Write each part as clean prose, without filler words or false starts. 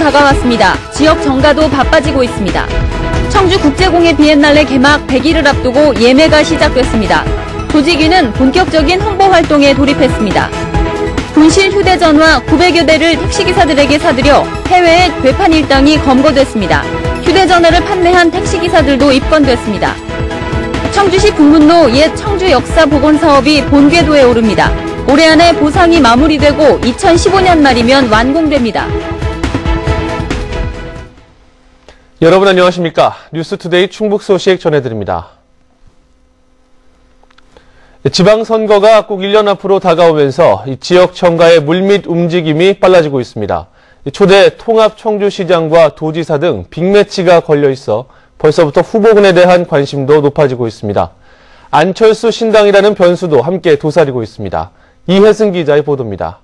다가왔습니다. 지역 정가도 바빠지고 있습니다. 청주국제공예 비엔날레 개막 100일을 앞두고 예매가 시작됐습니다. 조직위는 본격적인 홍보 활동에 돌입했습니다. 분실 휴대전화 900여 대를 택시기사들에게 사들여 해외에 되판 일당이 검거됐습니다. 휴대전화를 판매한 택시기사들도 입건됐습니다. 청주시 북문로 옛 청주역사복원 사업이 본궤도에 오릅니다. 올해 안에 보상이 마무리되고 2015년 말이면 완공됩니다. 여러분 안녕하십니까? 뉴스투데이 충북 소식 전해드립니다. 지방선거가 꼭 1년 앞으로 다가오면서 지역 정가의 물밑 움직임이 빨라지고 있습니다. 초대 통합 청주시장과 도지사 등 빅매치가 걸려 있어 벌써부터 후보군에 대한 관심도 높아지고 있습니다. 안철수 신당이라는 변수도 함께 도사리고 있습니다. 이혜승 기자의 보도입니다.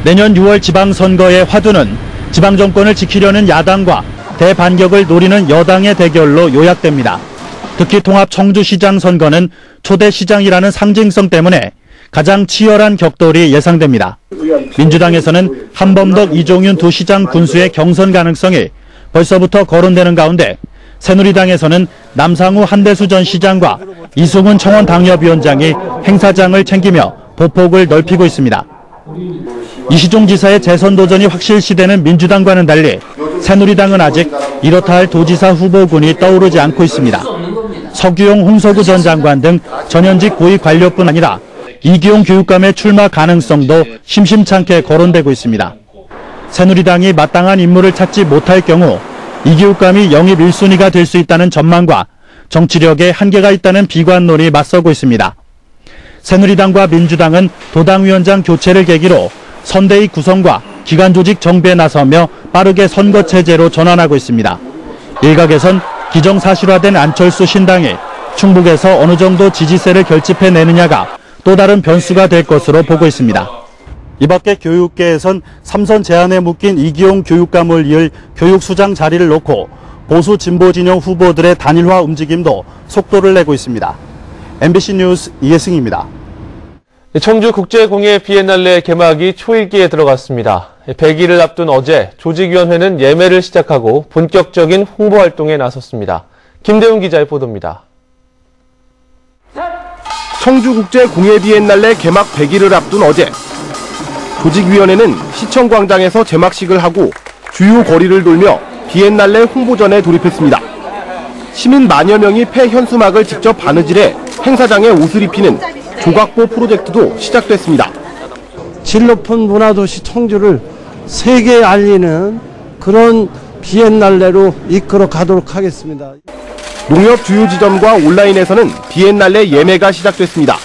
내년 6월 지방선거의 화두는 지방정권을 지키려는 야당과 대반격을 노리는 여당의 대결로 요약됩니다. 특히 통합 청주시장 선거는 초대 시장이라는 상징성 때문에 가장 치열한 격돌이 예상됩니다. 민주당에서는 한범덕, 이종윤 두 시장 군수의 경선 가능성이 벌써부터 거론되는 가운데 새누리당에서는 남상우 한대수 전 시장과 이승훈 청원 당협위원장이 행사장을 챙기며 보폭을 넓히고 있습니다. 이시종 지사의 재선 도전이 확실시되는 민주당과는 달리 새누리당은 아직 이렇다 할 도지사 후보군이 떠오르지 않고 있습니다. 서규용, 홍서구 전 장관 등 전현직 고위 관료뿐 아니라 이기용 교육감의 출마 가능성도 심심찮게 거론되고 있습니다. 새누리당이 마땅한 인물을 찾지 못할 경우 이 교육감이 영입 1순위가 될 수 있다는 전망과 정치력에 한계가 있다는 비관론이 맞서고 있습니다. 새누리당과 민주당은 도당위원장 교체를 계기로 선대위 구성과 기관조직 정비에 나서며 빠르게 선거체제로 전환하고 있습니다. 일각에선 기정사실화된 안철수 신당이 충북에서 어느 정도 지지세를 결집해내느냐가 또 다른 변수가 될 것으로 보고 있습니다. 이 밖에 교육계에선 삼선 제안에 묶인 이기용 교육감을 이을 교육수장 자리를 놓고 보수 진보 진영 후보들의 단일화 움직임도 속도를 내고 있습니다. MBC 뉴스 이혜승입니다. 청주국제공예 비엔날레 개막이 초일기에 들어갔습니다. 100일을 앞둔 어제 조직위원회는 예매를 시작하고 본격적인 홍보 활동에 나섰습니다. 김대훈 기자의 보도입니다. 청주국제공예 비엔날레 개막 100일을 앞둔 어제 조직위원회는 시청광장에서 제막식을 하고 주요 거리를 돌며 비엔날레 홍보전에 돌입했습니다. 시민 만여 명이 폐 현수막을 직접 바느질해 행사장에 옷을 입히는 조각보 프로젝트도 시작됐습니다. 질 높은 문화도시 청주를 세계에 알리는 그런 비엔날레로 이끌어 가도록 하겠습니다. 농협 주요 지점과 온라인에서는 비엔날레 예매가 시작됐습니다.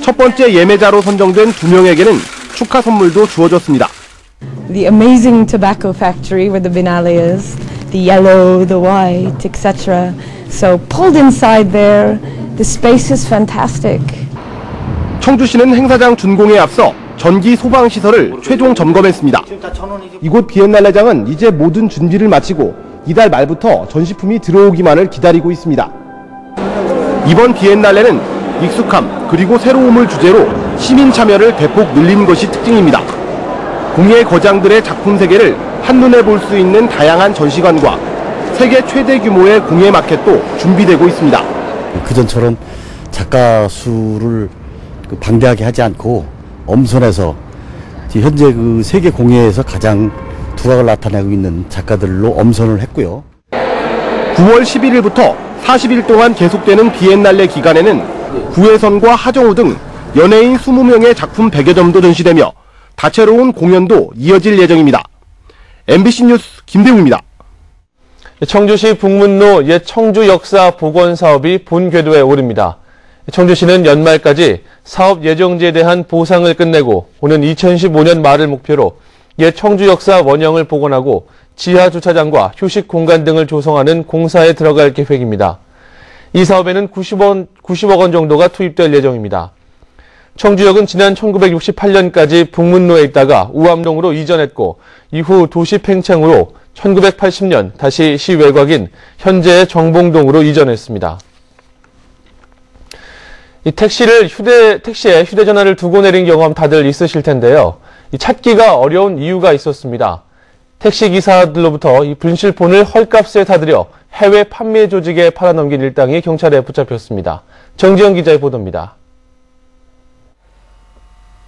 첫 번째 예매자로 선정된 2명에게는 축하 선물도 주어졌습니다. The amazing tobacco factory where the biennale is, the yellow, the white, etc. So pulled inside there, the space is fantastic. 청주시는 행사장 준공에 앞서 전기 소방 시설을 최종 점검했습니다. 이곳 비엔날레장은 이제 모든 준비를 마치고 이달 말부터 전시품이 들어오기만을 기다리고 있습니다. 이번 비엔날레는 익숙함 그리고 새로움을 주제로 시민 참여를 대폭 늘린 것이 특징입니다. 공예 거장들의 작품 세계를 한눈에 볼 수 있는 다양한 전시관과 세계 최대 규모의 공예 마켓도 준비되고 있습니다. 그전처럼 작가 수를 방대하게 하지 않고 엄선해서 현재 그 세계 공예에서 가장 두각을 나타내고 있는 작가들로 엄선을 했고요. 9월 11일부터 40일 동안 계속되는 비엔날레 기간에는 구혜선과 하정우 등 연예인 20명의 작품 100여 점도 전시되며 다채로운 공연도 이어질 예정입니다. MBC 뉴스 김대웅입니다. 청주시 북문로 옛 청주 역사 복원 사업이 본궤도에 오릅니다. 청주시는 연말까지 사업 예정지에 대한 보상을 끝내고 오는 2015년 말을 목표로 옛 청주 역사 원형을 복원하고 지하 주차장과 휴식 공간 등을 조성하는 공사에 들어갈 계획입니다. 이 사업에는 90억 원 정도가 투입될 예정입니다. 청주역은 지난 1968년까지 북문로에 있다가 우암동으로 이전했고 이후 도시 팽창으로 1980년 다시 시 외곽인 현재의 정봉동으로 이전했습니다. 이 택시에 휴대전화를 두고 내린 경험 다들 있으실 텐데요. 찾기가 어려운 이유가 있었습니다. 택시기사들로부터 이 분실폰을 헐값에 사들여 해외 판매 조직에 팔아넘긴 일당이 경찰에 붙잡혔습니다. 정지영 기자의 보도입니다.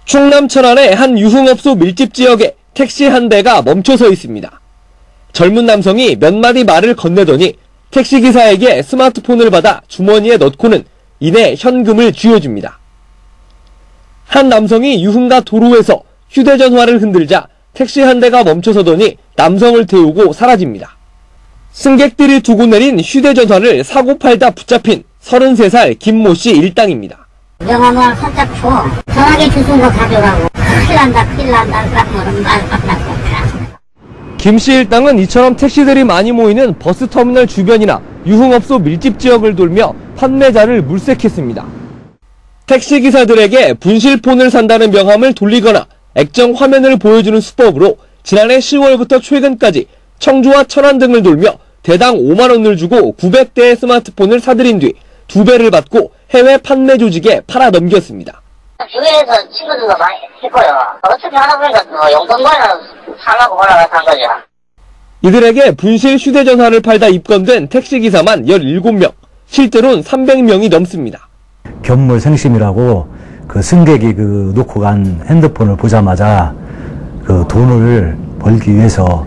충남 천안의 한 유흥업소 밀집 지역에 택시 한 대가 멈춰서 있습니다. 젊은 남성이 몇 마디 말을 건네더니 택시기사에게 스마트폰을 받아 주머니에 넣고는 이내 현금을 쥐어줍니다. 한 남성이 유흥가 도로에서 휴대전화를 흔들자 택시 한 대가 멈춰서더니 남성을 태우고 사라집니다. 승객들이 두고 내린 휴대전화를 사고 팔다 붙잡힌 33살 김모 씨 일당입니다. 명함을 살짝 줘. 전화기 주신 거 가져가고. 큰일 난다. 그러면 말 끝났고. 김 씨 일당은 이처럼 택시들이 많이 모이는 버스터미널 주변이나 유흥업소 밀집 지역을 돌며 판매자를 물색했습니다. 택시기사들에게 분실폰을 산다는 명함을 돌리거나 액정 화면을 보여주는 수법으로 지난해 10월부터 최근까지 청주와 천안 등을 돌며 대당 5만 원을 주고 900대의 스마트폰을 사들인 뒤 2배를 받고 해외 판매 조직에 팔아넘겼습니다. 주위에서 친구들도 많이 했고요. 어떻게 하다 보니까 용돈거리나 사려고 올라가서 한 거죠. 이들에게 분실 휴대전화를 팔다 입건된 택시기사만 17명, 실제로는 300명이 넘습니다. 견물생심이라고 그 승객이 놓고 간 핸드폰을 보자마자 돈을 벌기 위해서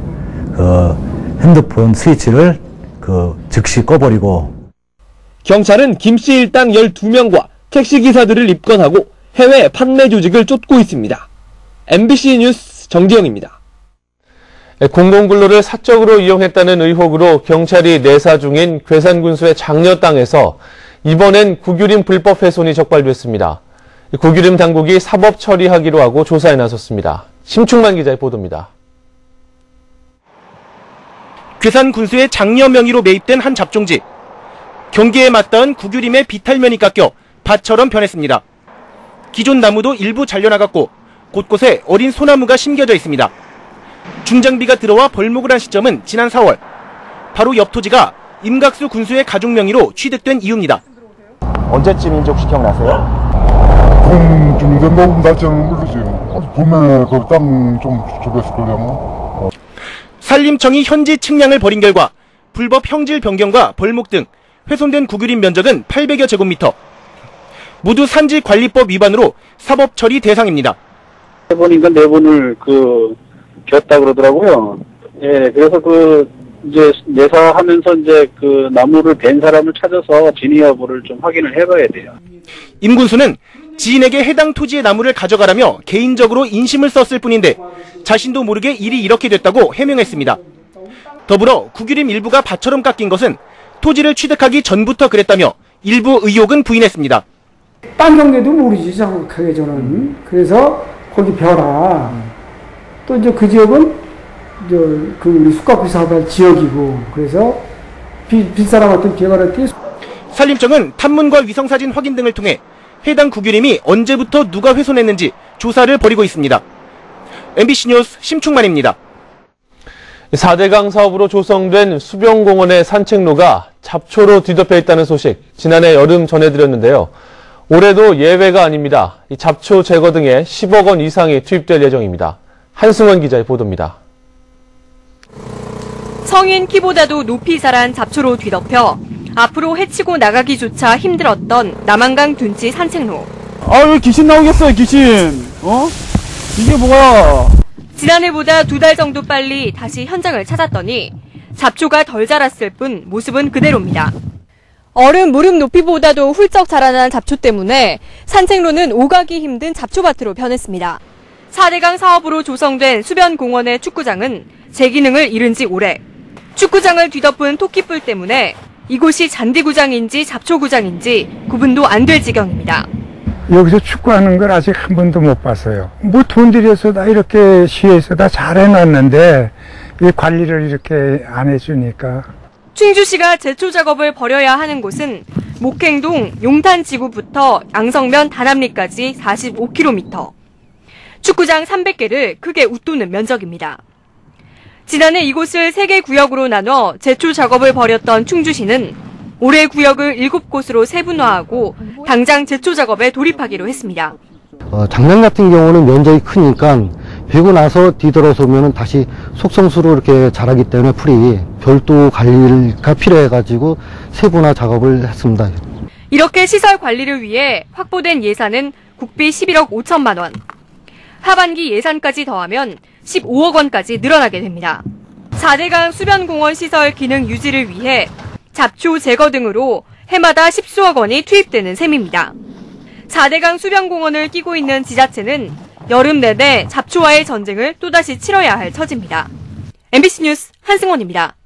핸드폰 스위치를 즉시 꺼버리고. 경찰은 김 씨 일당 12명과 택시기사들을 입건하고 해외 판매 조직을 쫓고 있습니다. MBC 뉴스 정지영입니다. 공공근로를 사적으로 이용했다는 의혹으로 경찰이 내사 중인 괴산군수의 장녀 땅에서 이번엔 구규림 불법 훼손이 적발됐습니다. 구규림 당국이 사법 처리하기로 하고 조사에 나섰습니다. 심충만 기자의 보도입니다. 괴산군수의 장녀 명의로 매입된 한 잡종지. 경계에 맞닿은 구규림의 비탈면이 깎여 밭처럼 변했습니다. 기존 나무도 일부 잘려나갔고 곳곳에 어린 소나무가 심겨져 있습니다. 중장비가 들어와 벌목을 한 시점은 지난 4월. 바로 옆 토지가 임각수 군수의 가족 명의로 취득된 이유입니다. 언제쯤인지 혹시 기억나세요? 봄쯤 된다고 날짜는 모르지. 봄에 그 땅 좀 저랬을 거려면. 산림청이 현지 측량을 벌인 결과 불법 형질 변경과 벌목 등 훼손된 구규림 면적은 800여 제곱미터. 모두 산지관리법 위반으로 사법 처리 대상입니다. 해보니까 네 번을 겼다 그러더라고요. 예, 그래서 이제 내사하면서 이제 나무를 벤 사람을 찾아서 진위 여부를 좀 확인을 해봐야 돼요. 임 군수는 지인에게 해당 토지의 나무를 가져가라며 개인적으로 인심을 썼을 뿐인데 자신도 모르게 일이 이렇게 됐다고 해명했습니다. 더불어 구규림 일부가 밭처럼 깎인 것은 토지를 취득하기 전부터 그랬다며 일부 의혹은 부인했습니다. 땅 경계도 모르지 정확하게 저는. 그래서 거기 벼라. 또 이제 그 지역은 우리 숯가쿠 사업할 지역이고 그래서 빈사람한테 비어가랬더니. 산림청은 탐문과 위성사진 확인 등을 통해 해당 구규림이 언제부터 누가 훼손했는지 조사를 벌이고 있습니다. MBC 뉴스 심충만입니다. 4대강 사업으로 조성된 수변공원의 산책로가 잡초로 뒤덮여 있다는 소식 지난해 여름 전해드렸는데요. 올해도 예외가 아닙니다. 이 잡초 제거 등에 10억 원 이상이 투입될 예정입니다. 한승원 기자의 보도입니다. 성인 키보다도 높이 자란 잡초로 뒤덮여 앞으로 헤치고 나가기조차 힘들었던 남한강 둔치 산책로. 왜 귀신 나오겠어요, 귀신. 이게 뭐야. 지난해보다 2달 정도 빨리 다시 현장을 찾았더니 잡초가 덜 자랐을 뿐 모습은 그대로입니다. 얼음 무릎 높이보다도 훌쩍 자라난 잡초 때문에 산책로는 오가기 힘든 잡초밭으로 변했습니다. 4대강 사업으로 조성된 수변공원의 축구장은 제 기능을 잃은 지 오래. 축구장을 뒤덮은 토끼뿔 때문에 이곳이 잔디구장인지 잡초구장인지 구분도 안 될 지경입니다. 여기서 축구하는 걸 아직 한 번도 못 봤어요. 돈 들여서 다 이렇게 시에서 다 잘 해놨는데 이 관리를 이렇게 안 해주니까. 충주시가 제초 작업을 벌여야 하는 곳은 목행동 용탄지구부터 양성면 단합리까지 45km. 축구장 300개를 크게 웃도는 면적입니다. 지난해 이곳을 3개 구역으로 나눠 제초 작업을 벌였던 충주시는 올해 구역을 7곳으로 세분화하고 당장 제초 작업에 돌입하기로 했습니다. 장난 같은 경우는 면적이 크니까 베고 나서 뒤돌아서면 다시 속성수로 이렇게 자라기 때문에 풀이 별도 관리가 필요해가지고 세분화 작업을 했습니다. 이렇게 시설 관리를 위해 확보된 예산은 국비 11억 5천만 원. 하반기 예산까지 더하면 15억 원까지 늘어나게 됩니다. 4대강 수변공원 시설 기능 유지를 위해 잡초 제거 등으로 해마다 10수억 원이 투입되는 셈입니다. 4대강 수변공원을 끼고 있는 지자체는 여름 내내 잡초와의 전쟁을 또다시 치러야 할 처지입니다. MBC 뉴스 한승원입니다.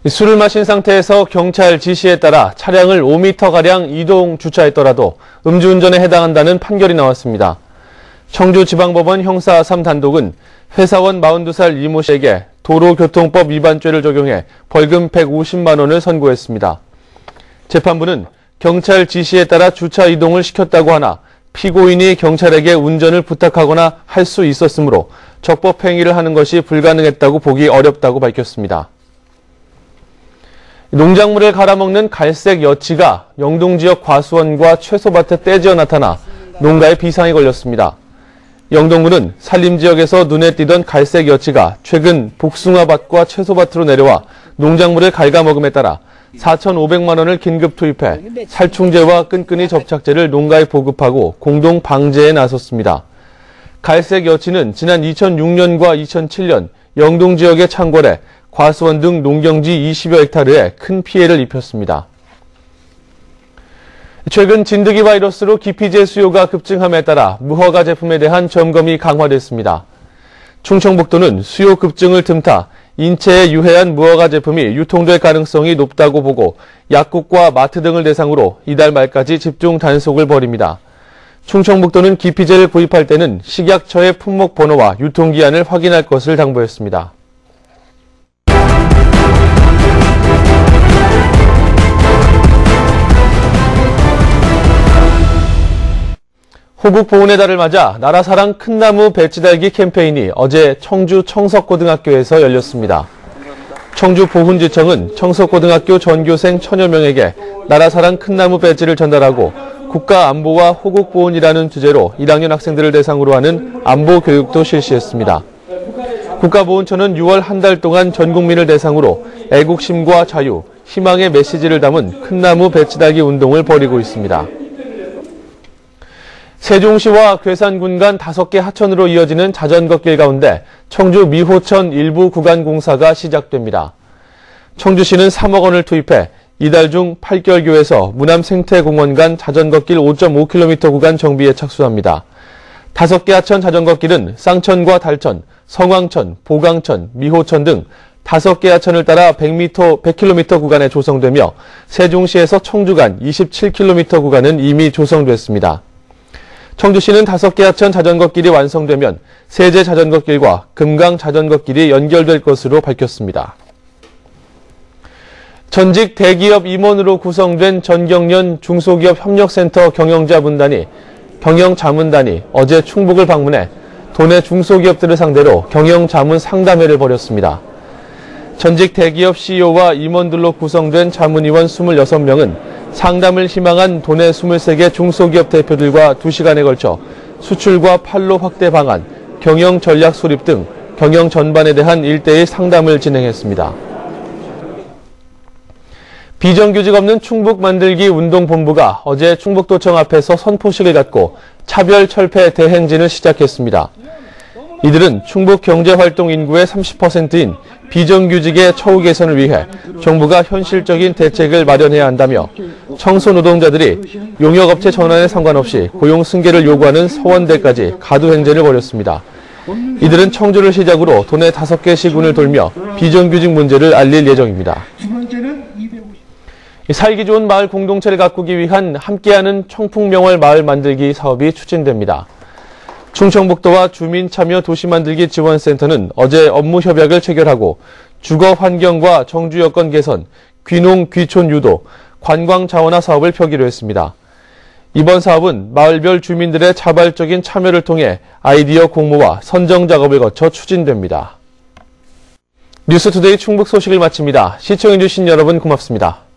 술을 마신 상태에서 경찰 지시에 따라 차량을 5m가량 이동 주차했더라도 음주운전에 해당한다는 판결이 나왔습니다. 청주지방법원 형사 3단독은 회사원 42살 이모 씨에게 도로교통법 위반죄를 적용해 벌금 150만 원을 선고했습니다. 재판부는 경찰 지시에 따라 주차 이동을 시켰다고 하나 피고인이 경찰에게 운전을 부탁하거나 할 수 있었으므로 적법 행위를 하는 것이 불가능했다고 보기 어렵다고 밝혔습니다. 농작물을 갈아먹는 갈색 여치가 영동 지역 과수원과 채소밭에 떼지어 나타나 농가에 비상이 걸렸습니다. 영동군은 산림 지역에서 눈에 띄던 갈색 여치가 최근 복숭아밭과 채소밭으로 내려와 농작물을 갉아먹음에 따라 4,500만 원을 긴급 투입해 살충제와 끈끈이 접착제를 농가에 보급하고 공동 방제에 나섰습니다. 갈색 여치는 지난 2006년과 2007년 영동 지역의 창궐에 과수원 등 농경지 20여 헥타르에 큰 피해를 입혔습니다. 최근 진드기 바이러스로 기피제 수요가 급증함에 따라 무허가 제품에 대한 점검이 강화됐습니다. 충청북도는 수요 급증을 틈타 인체에 유해한 무허가 제품이 유통될 가능성이 높다고 보고 약국과 마트 등을 대상으로 이달 말까지 집중 단속을 벌입니다. 충청북도는 기피제를 구입할 때는 식약처의 품목 번호와 유통기한을 확인할 것을 당부했습니다. 호국 보훈의 달을 맞아 나라사랑 큰나무 배지 달기 캠페인이 어제 청주 청석고등학교에서 열렸습니다. 청주 보훈지청은 청석고등학교 전교생 1000여 명에게 나라사랑 큰나무 배지를 전달하고 국가안보와 호국보훈이라는 주제로 1학년 학생들을 대상으로 하는 안보교육도 실시했습니다. 국가보훈처는 6월 한 달 동안 전 국민을 대상으로 애국심과 자유, 희망의 메시지를 담은 큰나무 배지 달기 운동을 벌이고 있습니다. 세종시와 괴산군 간 5개 하천으로 이어지는 자전거길 가운데 청주 미호천 일부 구간 공사가 시작됩니다. 청주시는 3억 원을 투입해 이달 중 8개월교에서 무남생태공원 간 자전거길 5.5km 구간 정비에 착수합니다. 5개 하천 자전거길은 쌍천과 달천, 성황천, 보강천, 미호천 등 5개 하천을 따라 100km 구간에 조성되며 세종시에서 청주 간 27km 구간은 이미 조성됐습니다. 청주시는 5개 하천 자전거길이 완성되면 세제 자전거길과 금강 자전거길이 연결될 것으로 밝혔습니다. 전직 대기업 임원으로 구성된 전경련 중소기업 협력센터 경영자문단이 어제 충북을 방문해 도내 중소기업들을 상대로 경영자문 상담회를 벌였습니다. 전직 대기업 CEO와 임원들로 구성된 자문위원 26명은 상담을 희망한 도내 23개 중소기업 대표들과 2시간에 걸쳐 수출과 판로 확대 방안, 경영 전략 수립 등 경영 전반에 대한 1:1 상담을 진행했습니다. 비정규직 없는 충북 만들기 운동본부가 어제 충북도청 앞에서 선포식을 갖고 차별 철폐 대행진을 시작했습니다. 이들은 충북 경제활동 인구의 30%인 비정규직의 처우 개선을 위해 정부가 현실적인 대책을 마련해야 한다며 청소 노동자들이 용역업체 전환에 상관없이 고용 승계를 요구하는 서원대까지 가두 행진을 벌였습니다. 이들은 청주를 시작으로 도내 5개 시군을 돌며 비정규직 문제를 알릴 예정입니다. 살기 좋은 마을 공동체를 가꾸기 위한 함께하는 청풍명월 마을 만들기 사업이 추진됩니다. 충청북도와 주민참여도시만들기지원센터는 어제 업무 협약을 체결하고 주거 환경과 정주 여건 개선, 귀농 귀촌 유도, 관광 자원화 사업을 펴기로 했습니다. 이번 사업은 마을별 주민들의 자발적인 참여를 통해 아이디어 공모와 선정 작업을 거쳐 추진됩니다. 뉴스투데이 충북 소식을 마칩니다. 시청해주신 여러분 고맙습니다.